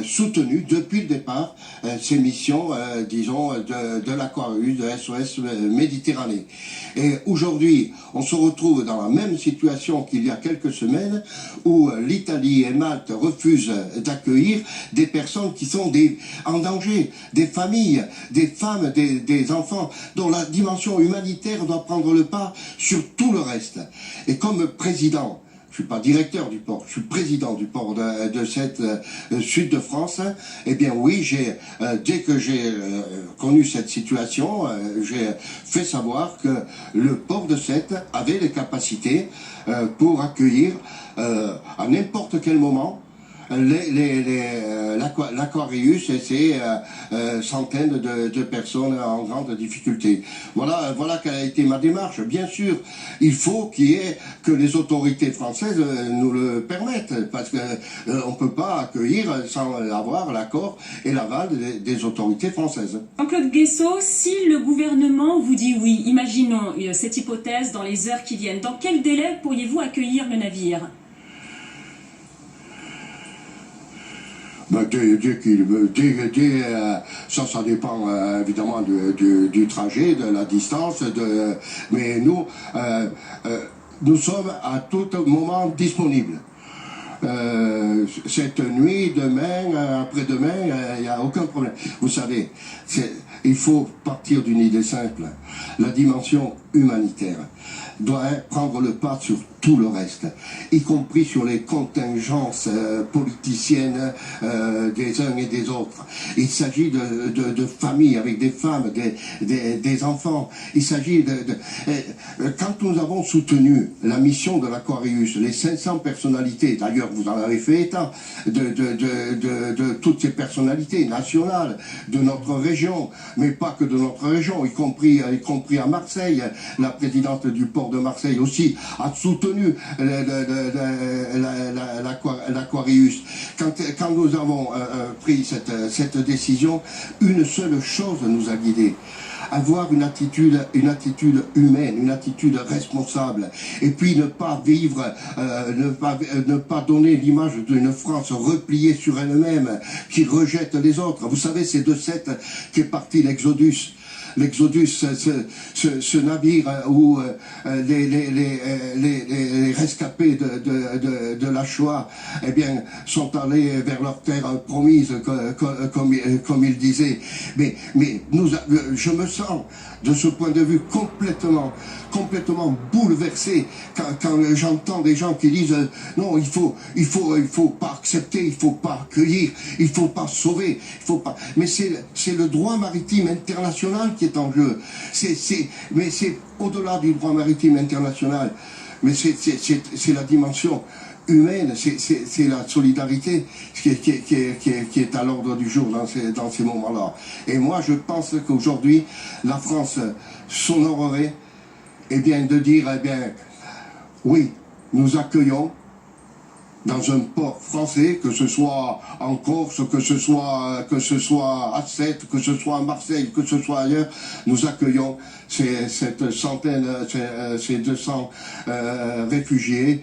soutenu depuis le départ ces missions, disons, de l'Aquarius, de SOS Méditerranée. Et aujourd'hui, on se retrouve dans la même situation qu'il y a quelques semaines, où l'Italie et Malte refusent d'accueillir des personnes qui sont en danger, des familles, des femmes, des enfants, dont la dimension humanitaire doit prendre le pas sur tout le reste. Et comme président, je suis pas directeur du port, je suis président du port de cette sud de France. Eh bien oui, dès que j'ai connu cette situation, j'ai fait savoir que le port de Sète avait les capacités pour accueillir à n'importe quel moment l'Aquarius et ses centaines de personnes en grande difficulté. Voilà quelle a été ma démarche. Bien sûr, il faut que les autorités françaises nous le permettent, parce que on peut pas accueillir sans avoir l'accord et l'aval des autorités françaises. Jean-Claude Guessot, si le gouvernement vous dit oui, imaginons cette hypothèse dans les heures qui viennent, dans quel délai pourriez-vous accueillir le navire ? Ben, ça dépend évidemment du trajet, de la distance, mais nous sommes à tout moment disponibles. Cette nuit, demain, après-demain, il n'y a aucun problème. Vous savez, il faut partir d'une idée simple. La dimension humanitaire doit prendre le pas sur tout le reste, y compris sur les contingences politiciennes des uns et des autres. Il s'agit de familles avec des femmes, des enfants. Il s'agit quand nous avons soutenu la mission de l'Aquarius, les 500 personnalités, d'ailleurs vous en avez fait état, de toutes ces personnalités nationales de notre région, mais pas que de notre région, y compris à Marseille, la présidente du port de Marseille aussi a soutenu l'Aquarius. Quand nous avons pris cette décision, une seule chose nous a guidés: avoir une attitude humaine, une attitude responsable, et puis ne pas vivre, ne pas donner l'image d'une France repliée sur elle-même, qui rejette les autres. Vous savez, c'est de Sète qu'est parti l'Exodus. L'Exodus, ce navire où les rescapés de la Shoah, eh bien, sont allés vers leur terre promise, comme il disait. Mais je me sens, de ce point de vue, complètement bouleversé quand j'entends des gens qui disent non, il faut pas accepter, il faut pas accueillir, il faut pas sauver, il faut pas. Mais c'est le droit maritime international qui est en jeu. Mais c'est au-delà du droit maritime international. Mais c'est la dimension humaine, c'est la solidarité qui est à l'ordre du jour dans ces moments-là. Et moi, je pense qu'aujourd'hui, la France s'honorerait, eh bien, de dire, eh bien, oui, nous accueillons dans un port français, que ce soit en Corse, que ce soit à Sète, que ce soit à Marseille, que ce soit ailleurs, nous accueillons cette centaine, ces 200 réfugiés.